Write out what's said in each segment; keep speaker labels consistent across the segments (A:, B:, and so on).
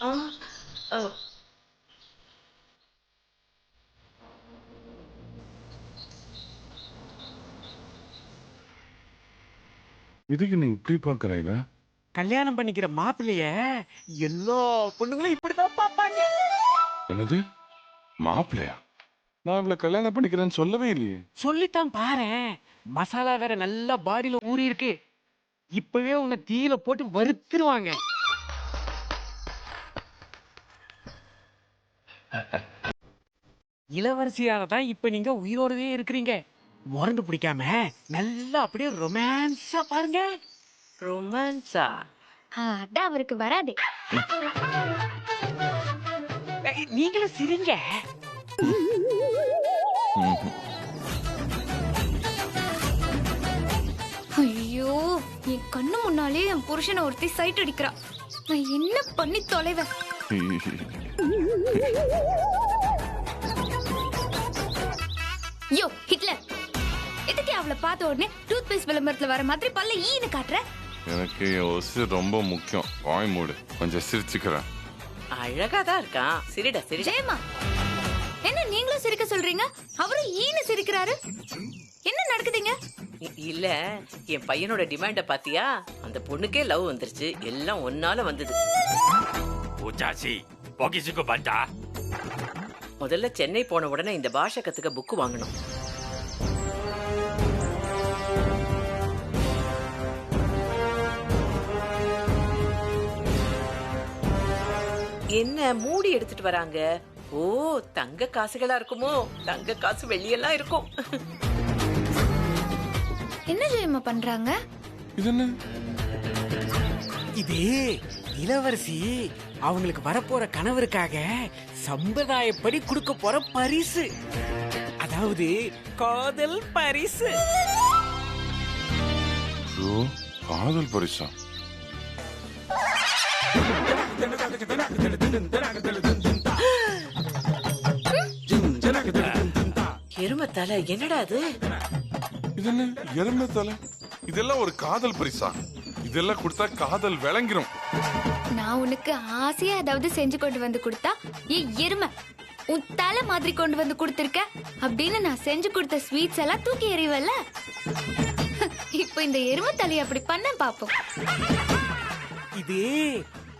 A: ஆ. அ.
B: இதுக்கு நீ இப்படி பாக்குறீங்க?
C: கல்யாணம் பண்ணிக்கிற மாப்பிள்ளைய எல்லா பொண்ணுங்களும் இப்படிதான் பாப்பாங்க.
B: என்னது? மாப்பிள்ளையா? நான் இவளை கல்யாணம் பண்ணிக்கிறேன்னு சொல்லவே இல்லையே.
C: சொல்லித்தான் பாரேன். மசாலா வேற நல்லா பாடியில ஊறி இருக்கு. இப்பவே உன்னை தீயில போட்டு வறுத்துருவாங்க. இளவரசியால தான் இப்ப நீங்க உயிரோடவே இருக்கிறீங்க. முரண்டு பிடிக்காம நல்லா அப்படியே ரொமான்ஸா பாருங்க.
A: ரொமான்ஸா?
D: அதான் அவருக்கு வராதே.
C: நீங்களும் சிரிங்க.
D: ஐயோ, என் கண்ணு முன்னாலே என் புருஷனை ஒருத்தி சைட் அடிக்கிறா. நான் என்ன பண்ணி தொலைவேன்? யோ ஹிட்லர், எதுக்கு அவளை பார்த்த உடனே டூத் பேஸ்ட் விளம்பரத்துல வர மாதிரி பல்ல ஈன்னு காட்டுற?
B: எனக்கு என் உசுர் ரொம்ப முக்கியம். வாய் மூடு. கொஞ்சம் சிரிச்சுக்கிறேன்.
A: அழகா தான் இருக்கான். சிரிடா சிரிடா.
D: ஜெயமா, என்ன நீங்களும் சிரிக்க சொல்றீங்க? அவரும் ஈன்னு சிரிக்கிறாரு. என்ன நடக்குதுங்க?
A: இல்ல, என் பையனோட டிமாண்ட பாத்தியா? அந்த பொண்ணுக்கே லவ் வந்துருச்சு. எல்லாம் ஒன்னால வந்தது.
E: 우자씨 먹이주고 반다.
A: முதல்ல சென்னை போன உடனே இந்த பாஷை கத்துக்க புக்கு வாங்கணும். என்ன மூடி எடுத்துட்டு வராங்க? ஓ, தங்க காசுகளா இருக்குமோ? தங்க காசு வெள்ளியெல்லாம் இருக்கும்.
D: என்ன ஜெயமா பண்றாங்க?
B: இது என்ன?
C: இது இளவரசி அவங்களுக்கு வரப்போற கணவருக்காக சம்பிரதாயப்படி கொடுக்க போற பரிசு. அதாவது காதல் பரிசு.
B: ஐயோ, காதல் பரிசா?
A: எருமத்தால என்னடா அது?
B: இது என்ன? எருமை தலை? இதெல்லாம் ஒரு காதல் பரிசா? இதெல்லாம் கொடுத்தா காதல் விளங்கிரும்.
D: நான் உனக்கு ஆசையா ஏதாவது செஞ்சு கொண்டு வந்து கொடுத்தா, ஏன் எருமை உன் தலை மாதிரி கொண்டு வந்து கொடுத்திருக்க அப்படின்னு நான் செஞ்சு கொடுத்த ஸ்வீட்ஸ் எல்லாம் தூக்கி எறிவல்ல. இப்போ இந்த எருமை தலையை அப்படி பண்ண பாப்போம்.
C: இது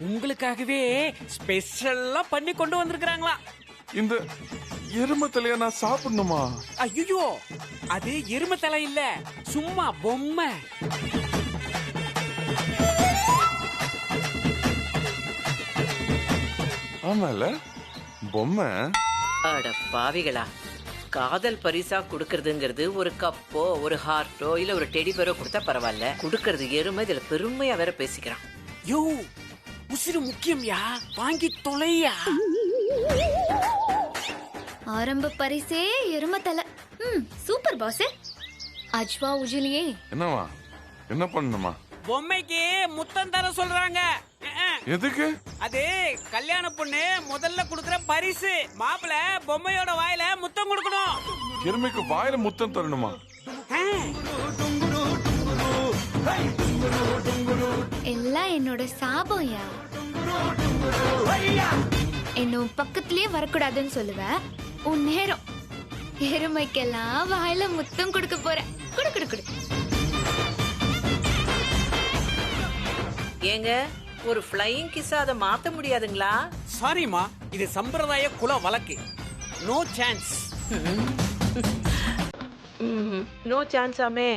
C: உங்களுக்காகவே ஸ்பெஷலா பண்ணி கொண்டு வந்திருக்காங்களா.
B: இந்த எருமை தலையா நான் சாப்பிடணுமா?
C: ஐயோ, அது எருமை தலை இல்ல, சும்மா பொம்மை.
B: ஆமால, பொம்மை.
A: அட பாவிகளா! காதல் பரிசா குடுக்கறதுங்கிறது ஒரு கப்போ ஒரு ஹார்ட்டோ இல்ல ஒரு டெடி பேரோ கொடுத்தா பரவாயில்ல. குடுக்கறது எருமை. இதுல பெருமையா வேற பேசிக்கிறான்.
C: யோ, உசிறு முக்கியம்யா, வாங்கி தொலையா.
D: ஆரம்ப பரிசே எருமை தலை. Super boss. அஜ்வா உஜிலியே.
B: என்னவா? என்ன பண்ணணுமா?
C: பொம்மைக்கு முத்தம் தர சொல்றாங்க.
B: எதுக்கு?
C: அது கல்யாண பொண்ணு முதல்ல குடுக்கற பரிசு. மாப்பிள பொம்மையோட வாயில முத்தம் கொடுக்கணும்.
B: எருமைக்கு வாயில முத்தம் தரணுமா?
D: எல்லாம் என்னோட சாபம்யா. என்ன பக்கத்திலேயே வரக்கூடாதுன்னு சொல்லுவ. உன் நேரம் எருமைக்கெல்லாம் வாயில முத்தம் கொடுக்க போறேன். குடு குடு குடு.
A: ஏங்க, ஒரு ஃப்ளையிங் கிஸ் அதை மாத்த முடியாதுங்களா?
C: சாரிமா, இது சம்பிரதாய குல வழக்கு. No chance.
A: நோ சான்ஸ் ஆமே.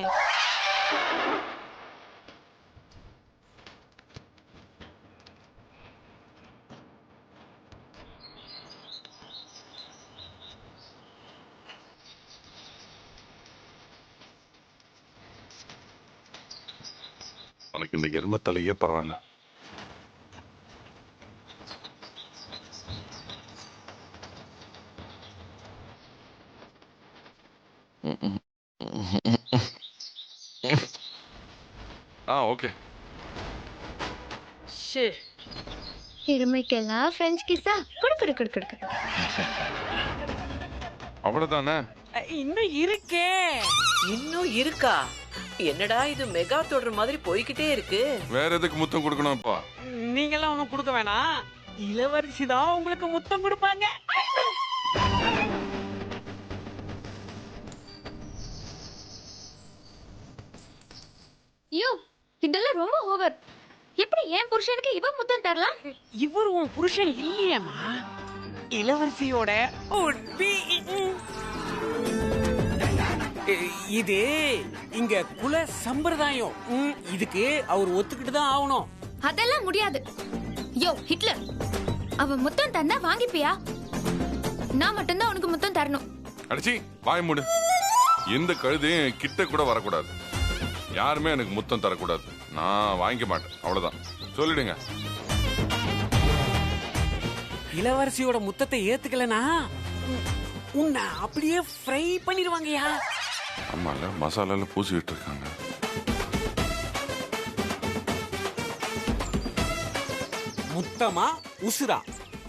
B: உனக்கு இந்த எருமை தலையே பரவாயில்ல. ஓகே.
D: எருமைக்கெல்லாம் பிரெஞ்ச் கிஸ்ஸா? குடு குடு குடு குடு குடு.
B: அவ்வளவுதானே?
C: இன்னும் இருக்கே.
A: இன்னும் இருக்கா? என்னடா இது மெகா தொடர் மாதிரி போய்கிட்டே இருக்கு.
B: வேற எதுக்கு முத்தம் கொடுக்கணும்? அப்பா
C: நீங்கெல்லாம் ஒன்னும் கொடுக்க வேணாம். இளவரசி தான் உங்களுக்கு முத்தம் கொடுப்பாங்க.
D: ஐயோ இதெல்லாம் ரொம்ப ஓவர். எப்படி என் புருஷனுக்கு இவ முத்தம் தரலாம்?
C: இவர் உன் புருஷன் இல்லையம்மா, இளவரசியோட உண்மை. இது இங்க குல சம்பிரதாயம். இதுக்கு அவர் ஒத்துக்கிட்டு தான் ஆகணும்.
D: அதெல்லாம் முடியாது. யோ ஹிட்லர், அவ முத்தம் தந்தா வாங்கிப்பியா? நான் மட்டும்தான் உனக்கு முத்தம் தரணும்.
B: அடிச்சி வாய் மூடு. எந்த கழுதையும் கிட்ட கூட வரக்கூடாது. யாருமே எனக்கு முத்தம் தரக்கூடாது. நான் வாங்கிக்க மாட்டேன். அவ்வளவுதான். சொல்லிடுங்க.
C: இளவரசியோட முத்தத்தை ஏத்துக்கலனா உன்னை அப்படியே ஃப்ரை பண்ணிடுவாங்கயா.
B: ஆமால, மசாலால பூசிட்டு இருக்காங்க.
C: முத்தமா உசுரா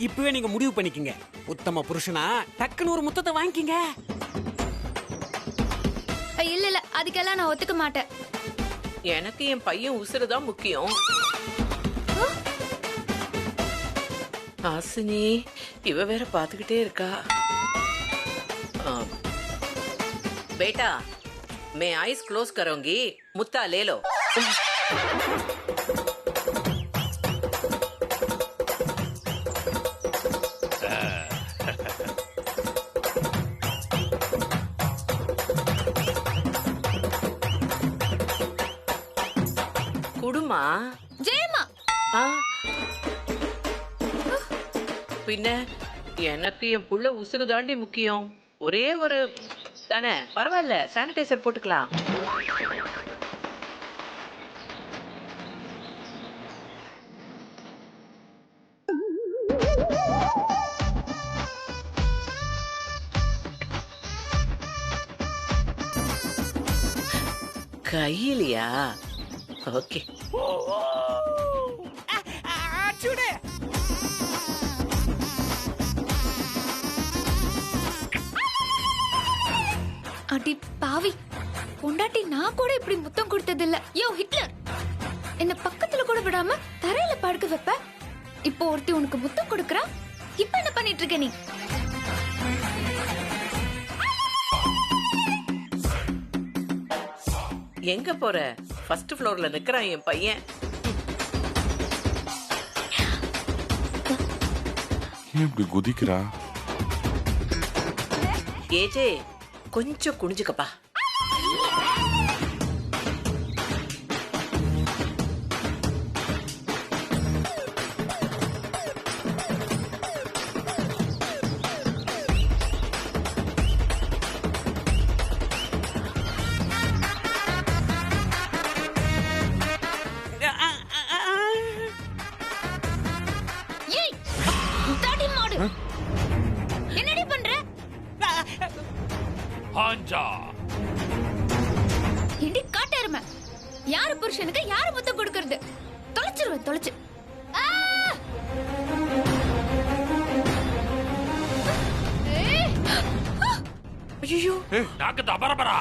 C: இப்பவே நீங்க முடிவு பண்ணிக்கங்க. உத்தம புருஷனா டக்குன்னு ஒரு முத்தத்தை வாங்கிக்கங்க.
D: இல்ல இல்ல, அதுக்கெல்லாம் நான் ஒத்துக்க மாட்டேன்.
A: எனக்கு என் பையன் உசுறுதான் முக்கியம். ஹாசினி இவ வேற பாத்துக்கிட்டே இருக்கா. बेटा मैं आईज क्लोज करूंगी, मुत्ता ले लो. குடுமா
D: ஜெயமா,
A: பின்ன எனக்கு என் புள்ள உசுறு தாண்டி முக்கியம். ஒரே ஒரு தானே, பரவாயில்ல, சானிடைசர் போட்டுக்கலாம். கையிலையா? ஓகே.
D: அடி பாவி, பொண்டாட்டி நான் கூட இப்படி முத்தம் கொடுத்ததில்ல. யோ ஹிட்லர், என்ன பக்கத்துல கூட விடாம தரையில படுக்க வைப்ப. இப்போ ஒருத்தி உனக்கு முத்தம் கொடுக்கறா, இப்ப என்ன பண்ணிட்டு இருக்க நீ?
A: எங்க போற? ஃபர்ஸ்ட் ஃப்ளோர்ல நிக்கறான் என் பையன்.
B: ஏன் இப்படி குதிக்கிறா?
A: ஏஜே கொஞ்சம் குனிஞ்சுக்கப்பா.
D: ஏய் தாடி மாடு, என்னடி பண்ற?
E: ஹாஞ்சா
D: இடி காட்டெருமை, யாரு புருஷனுக்கு யாரு முத்தம் கொடுக்கறது? தொலைச்சிருவேன், தொலைச்சு.
A: ஐயோ,
E: நாக்கு தபரபரா.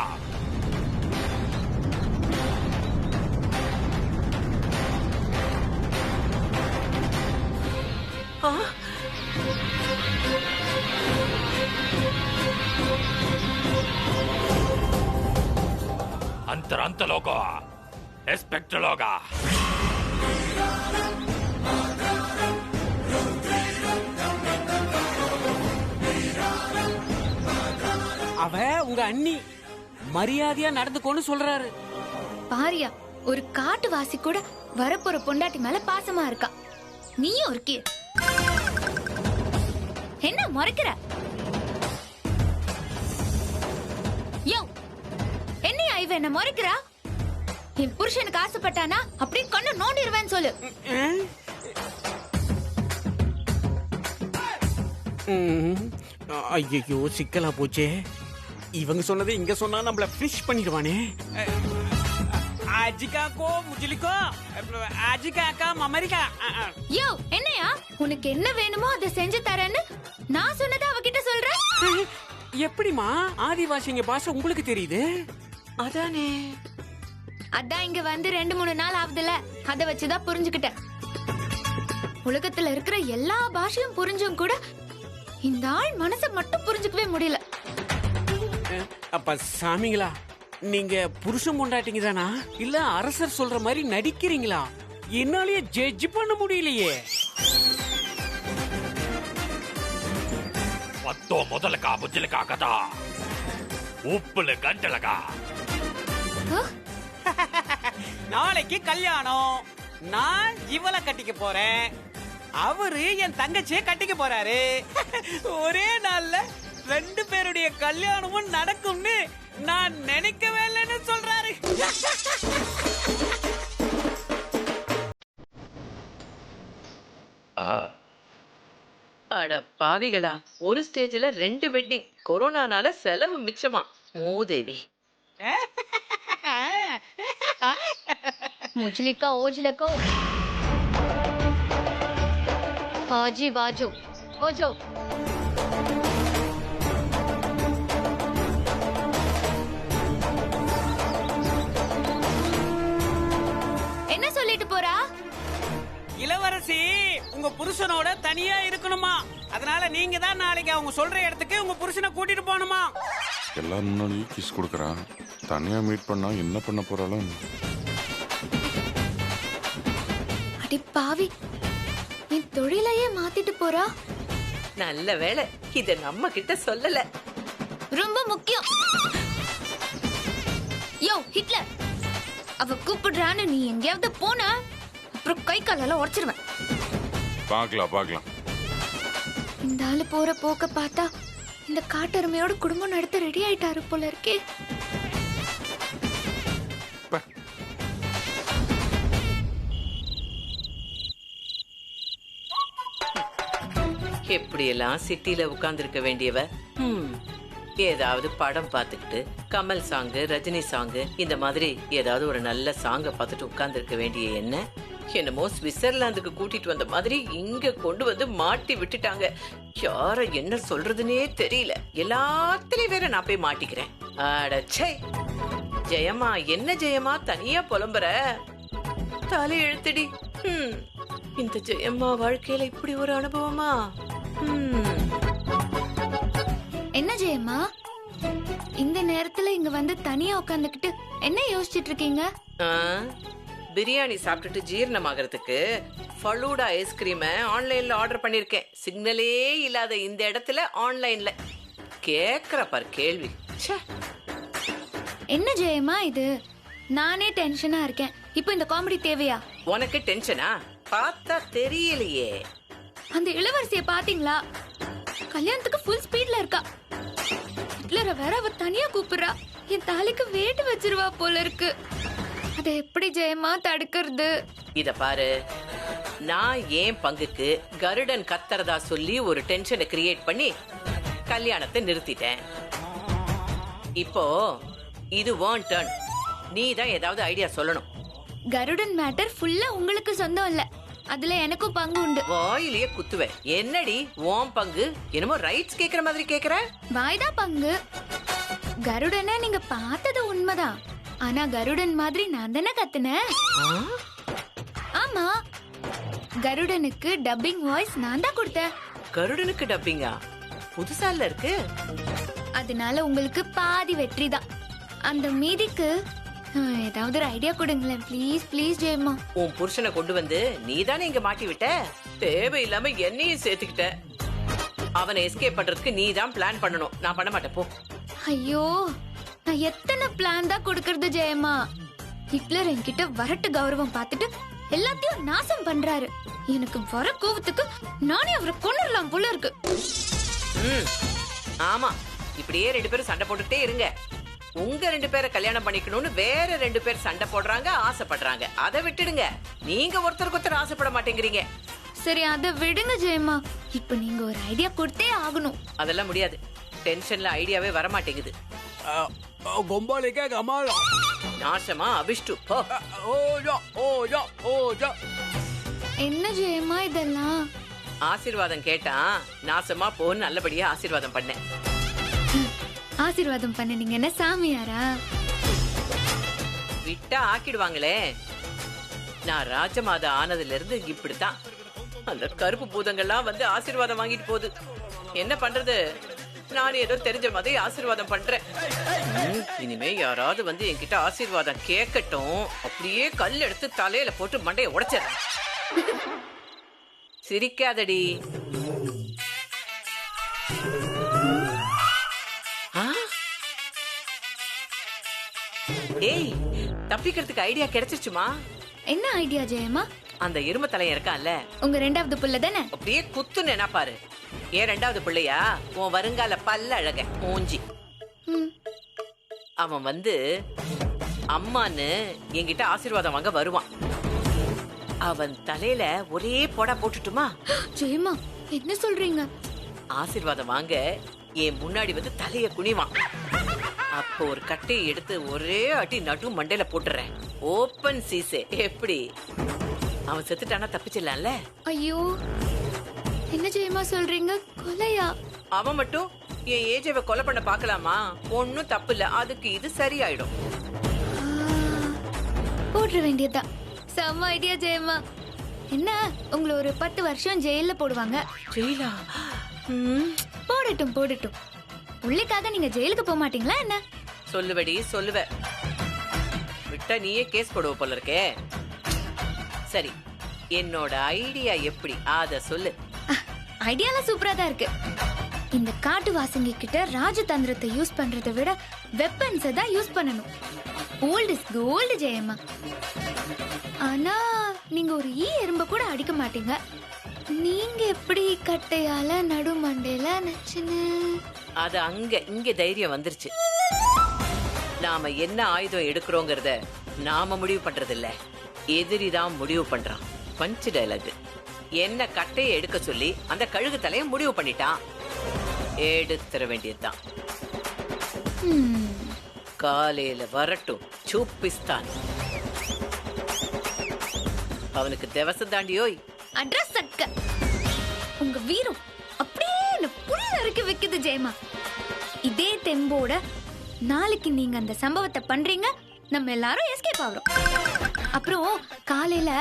E: अंतर लोगो एस्पेक्ट लोगा.
C: அவ உங்க அண்ணி, மரியாதையா நடந்துக்கோன்னு சொல்றாரு.
D: பாரியா, ஒரு காட்டுவாசி கூட வரப்போற பொண்டாட்டி மேல பாசமா இருக்கா. நீயும் இருக்கே, என்ன முறைக்கிற? யோ, என்னையா இவ என்ன முறைக்கிறா? என் புருஷனுக்கு ஆசைப்பட்டானா அப்படியே கண்ணு நோண்டிடுவேன்னு சொல்லு.
C: ஐயோ, சிக்கலா போச்சே. இவங்க சொன்னதை இங்க சொன்னா நம்மள ஃபிஷ் பண்ணிடுவானே. ஆஜிகாக்கோ முஜிலிக்கோ ஆஜிகாக்கா மமரிகா.
D: யோ, என்னையா உனக்கு என்ன வேணுமோ அதை செஞ்சு தரேன்னு நான் சொன்னதை அவகிட்ட சொல்றேன்.
C: எப்படிமா ஆதிவாசிங்க பாஷை உங்களுக்கு தெரியுது?
A: அதானே.
D: அதான் இங்க வந்து 2-3 நாள் ஆகுதுல, அத வச்சுதான் புரிஞ்சுக்கிட்டேன். உலகத்துல இருக்கிற எல்லா பாஷையும் புரிஞ்சும் கூட இந்த ஆள் மனசை மட்டும் புரிஞ்சுக்கவே முடியல.
C: அப்ப சாமிங்களா, நீங்க புருஷன் பொண்டாட்டிங்க தானா இல்ல அரசர் சொல்ற மாதிரி நடிக்கிறீங்களா? என்னாலயே ஜட்ஜ் பண்ண முடியலையே.
E: పత్తో మొదలగా బుజ్జలగా కదా ఉప్పులు గంటలగా
C: நாளைக்கு கல்யாணம். நான் இவளை கட்டிக்க போறேன், அவரு என் தங்கச்சியை கட்டிக்க போறாரு. ஒரே நாள்ல 2 பேருடைய கல்யாணமும் நடக்கும்னு நான் நினைக்கவே இல்லைன்னு சொல்றாரு.
A: அட பாவிகளா, ஒரு ஸ்டேஜ்ல 2 வெட்டிங். கொரோனானால செலவு மிச்சமா. மூதேவி.
F: मुजलिका ओजलको हाजी बाजू ओजो
D: என்ன சொல்லிட்டு போறா?
C: இளவரசி உங்க புருஷனோட தனியா இருக்கணுமா, அதனால நீங்க தான் நாளைக்கு அவங்க சொல்ற இடத்துக்கு உங்க புருஷனை கூட்டிட்டு போகணுமா.
B: எல்லாரும் முன்னாடியும் கிஸ் கொடுக்கறான். தனியா மீட் பண்ணா என்ன பண்ண போறாலும்.
D: அடி பாவி, நீ தொழிலையே மாத்திட்டு போறா.
A: நல்ல வேளை இத நம்ம கிட்ட சொல்லல.
D: ரொம்ப முக்கியம். யோ ஹிட்லர், அவ கூப்பிடுறான்னு நீ எங்கேயாவது போனா அப்புறம் கை காலெல்லாம் உடைச்சிருவேன்.
B: பார்க்கலாம்.
D: இந்த ஆளு போற போக்க பார்த்தா இந்த காட்டெருமையோட குடும்பம் நடத்த ரெடி ஆயிட்டாரு போல இருக்கே.
A: எப்படியெல்லாம் சிட்டில உட்கார்ந்திருக்க வேண்டியவ ஏதாவது படம் பார்த்துக்கிட்டு கமல் சாங்கு, ரஜினி சாங்கு, இந்த மாதிரி ஏதாவது ஒரு நல்ல சாங்க பார்த்துட்டு உட்கார்ந்திருக்க வேண்டிய என்ன என்னமோ சுவிட்சர்லாந்துக்கு கூட்டிட்டு வந்த மாதிரி இங்க கொண்டு வந்து மாட்டி விட்டுட்டாங்க. யார என்ன சொல்றதுன்னே தெரியல. எல்லாத்துலயும் வேற நான் போய் மாட்டிக்கிறேன். அடச்சே, ஜெயமா என்ன ஜெயமா தனியா புலம்புற? தலை எழுத்துடி. இந்த ஜெயம்மா வாழ்க்கையில இப்படி ஒரு அனுபவமா?
D: என்ன ஜெயம்மா, இந்த நேரத்துல இங்க வந்து தனியா உட்காந்துக்கிட்டு என்ன யோசிச்சுட்டு இருக்கீங்க?
A: பிரியாணி சாப்பிட்டுட்டு ஜீரணமாகறதுக்கு ஃபலூடா ஐஸ்கிரீம் ஆன்லைன்ல ஆர்டர் பண்ணிருக்கேன். சிக்னலே இல்லாத இந்த இடத்துல ஆன்லைன்ல கேக்குற பாரு கேள்வி.
D: என்ன ஜெயம்மா இது? நானே டென்ஷனா இருக்கேன். இப்போ இந்த காமெடி தேவையா?
A: உனக்கு டென்ஷனா? பார்த்தா தெரியலையே.
D: அந்த இளவரசிய பாத்தீங்களா? கல்யாணத்துக்கு ஃபுல் ஸ்பீட்ல இருக்கா. ஹிட்லரை வேற அவ தனியா கூப்பிடுறா. என் தாலிக்கு வேட்டு வச்சிருவா போல இருக்கு. அதை எப்படி ஜெயமா தடுக்கிறது?
A: இத பாரு, நான் ஏன் பங்குக்கு கருடன் கத்தறதா சொல்லி ஒரு டென்ஷனை கிரியேட் பண்ணி கல்யாணத்தை நிறுத்திட்டேன். இப்போ இது ஒன் டர்ன். நீ தான் ஏதாவது ஐடியா சொல்லணும்.
D: கருடன் மேட்டர் ஃபுல்லா உங்களுக்கு சொந்தம் இல்ல, அதுல எனக்கும் பங்கு உண்டு.
A: வாயிலேயே குத்துவேன். என்னடி உன் பங்கு? என்னமோ ரைட்ஸ் கேக்குற மாதிரி கேக்குற.
D: வாய்தா பங்கு. கருடனை நீங்க பார்த்தது உண்மைதான். ஆனா கருடன் மாதிரி நான் தானே கத்துனேன். ஆமா, கருடனுக்கு டப்பிங் வாய்ஸ் நான் தான் கொடுத்தேன்.
A: கருடனுக்கு டப்பிங்கா? புதுசா இல்ல இருக்கு.
D: அதனால உங்களுக்கு பாதி வெற்றி தான். அந்த மீதிக்கு ஏதாவது ஒரு ஐடியா கொடுங்களேன் ப்ளீஸ் ப்ளீஸ் ஜெயம்மா.
A: உன் புருஷனை கொண்டு வந்து நீ தானே இங்க மாட்டி விட்ட. தேவையில்லாம என்னையும் சேர்த்துக்கிட்ட. அவனை எஸ்கேப் பண்றதுக்கு நீ தான் பிளான் பண்ணணும். நான் பண்ண மாட்டேன் போ.
D: ஐயோ, நான் எத்தனை பிளான் தான் கொடுக்கறது ஜெயம்மா? ஹிட்லர் என்கிட்ட வரட்டு கௌரவம் பார்த்துட்டு எல்லாத்தையும் நாசம் பண்றாரு. எனக்கு வர கோவத்துக்கு நானே அவரை கொண்டுடலாம் போல இருக்கு.
A: ஆமா, இப்படியே 2 பேரும் சண்டை போட்டுட்டே இருங்க. உங்க 2 பேரை கல்யாணம் பண்ணிக்கணும்னு வேற 2 பேர் சண்டை போடுறாங்க, ஆசைப்படுறாங்க. அதை விட்டுடுங்க. நீங்க ஒருத்தருக்கு ஒருத்தர் ஆசைப்பட மாட்டேங்கிறீங்க.
D: சரி, அதை விடுங்க ஜெயம்மா. இப்ப நீங்க ஒரு ஐடியா கொடுத்தே ஆகணும்.
A: அதெல்லாம் முடியாது. டென்ஷன்ல ஐடியாவே வர மாட்டேங்குது.
C: பொம்பாலிக்கா கமாலா
A: நாசமா அபிஷ்டு போ.
D: என்ன ஜெயம்மா இதெல்லாம்?
A: ஆசீர்வாதம் கேட்டா நாசமா போன்னு நல்லபடியா ஆசீர்வாதம் பண்ணேன்.
D: ஆசீர்வாதம் பண்ண நீங்க என்ன சாமியாரா?
A: விட்டா ஆக்கிடுவாங்களே. நான் ராஜமாதா ஆனதுல இருந்து இப்படித்தான். அந்த கருப்பு பூதங்கள்லாம் வந்து ஆசீர்வாதம் வாங்கிட்டு போகுது. என்ன பண்றது? நான் ஏதோ தெரிஞ்ச மாதிரி ஆசீர்வாதம் பண்றேன். இனிமே யாராவது வந்து என்கிட்ட ஆசீர்வாதம் கேட்கட்டும், அப்படியே கல் எடுத்து தலையில போட்டு மண்டைய உடைச்சிடறேன். சிரிக்காதடி. ஏய், தப்பிக்கிறதுக்கு ஐடியா கிடைச்சிருச்சுமா.
D: என்ன ஐடியா ஜெயம்மா?
A: அந்த எரும தலையன் இருக்கான்ல,
D: உங்க ரெண்டாவது புள்ள தானே?
A: அப்படியே குத்துன்னு என்ன பாரு. ஏன் ரெண்டாவது பிள்ளையா? உன் வருங்கால பல்ல அழக மூஞ்சி. அவன் வந்து அம்மான்னு என்கிட்ட ஆசீர்வாதம் வாங்க வருவான். அவன் தலையில ஒரே பொடா போட்டுட்டுமா?
D: ஜெயம்மா என்ன சொல்றீங்க?
A: ஆசீர்வாதம் வாங்க என் முன்னாடி வந்து தலைய குனிவான். அப்போ ஒரு கட்டையை எடுத்து ஒரே அடி நடு மண்டையில போட்டுறேன். ஓப்பன் சீசே. எப்படி? அவன் செத்துட்டானா தப்பிச்சிடலாம்ல?
D: ஐயோ, என்ன ஜெயம்மா சொல்றீங்க? கொலையா?
A: அவன் மட்டும் என் ஏஜவை கொலை பண்ண பாக்கலாமா? ஒன்னும் தப்பு இல்ல. அதுக்கு இது சரியாயிடும்.
D: போட்டுற வேண்டியதுதான். செம்ம ஐடியா ஜெயம்மா. என்ன, உங்களை ஒரு 10 வருஷம் ஜெயில போடுவாங்க.
A: ஜெயிலா?
D: போடட்டும் போடட்டும். உள்ளுக்காக நீங்க ஜெயிலுக்கு போக மாட்டீங்களா என்ன?
A: சொல்லுவடி சொல்லுவ. விட்டா நீயே கேஸ் போடுவ போல இருக்கே. சரி, என்னோட ஐடியா எப்படி அத சொல்லு.
D: ஐடியாலாம் சூப்பரா தான் இருக்கு. இந்த காட்டு வாசங்க கிட்ட ராஜதந்திரத்தை யூஸ் பண்றதை விட வெப்பன்ஸ் தான் யூஸ் பண்ணணும். Old is gold Jayamma. ஆனா நீங்க ஒரு எறும்ப கூட அடிக்க மாட்டீங்க. நீங்க எப்படி கட்டையால நடு மண்டையில நச்சுன்னு?
A: அது அங்க இங்க தைரியம் வந்துருச்சு. நாம என்ன ஆயுதம் எடுக்கிறோங்கிறத நாம முடிவு பண்றது இல்ல, எதிரிதான் முடிவு பண்றான். பஞ்சு டயலாக். என்ன கட்டையை எடுக்க சொல்லி அந்த கழுகு தலையை முடிவு பண்ணிட்டான். எடுத்துற வேண்டியதுதான். காலையில வரட்டும் சூப்பிஸ்தான். அவனுக்கு திவசம் தாண்டியோய்.
D: அட்ரஸ் சக்க. உங்க வீரம் அப்படியே புல்ல அறுக்க வைக்குது ஜெயமா. இதே தெம்போட நாளைக்கு நீங்க அந்த சம்பவத்தை பண்றீங்க, நம்ம எல்லாரும் எஸ்கேப் ஆகுறோம். அப்புறம் காலையில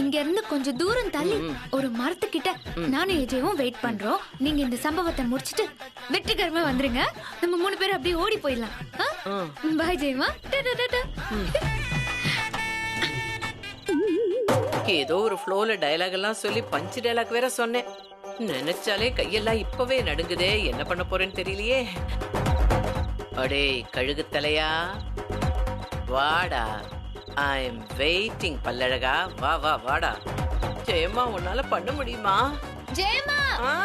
D: இங்க இருந்து கொஞ்சம் தூரம் தள்ளி ஒரு மரத்துக்கிட்ட நானும் ஏஜேவும் வெயிட் பண்றோம். நீங்க இந்த சம்பவத்தை முடிச்சிட்டு வெற்றிகரமா வந்துருங்க. நம்ம 3 பேரும் அப்படியே ஓடி போயிடலாம். பாய் ஜெயமா.
A: ஏதோ ஒரு ஃப்ளோல டயலாக் எல்லாம் சொல்லி பஞ்சு டயலாக் வேற சொன்னேன். நினைச்சாலே கையெல்லாம் இப்பவே நடுங்குதே. என்ன பண்ண போறேன்னு தெரியலையே. அடே கழுகு தலையா, வாடா. I am waiting. பல்லழகா, வா வா வாடா. ஜெயமா, உன்னால பண்ண முடியுமா?
D: ஜெயமா,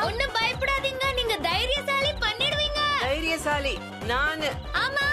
D: ஒண்ணும் பயப்படாதீங்க. நீங்க தைரியசாலி, பண்ணிடுவீங்க.
A: தைரியசாலி நானு.
D: ஆமா.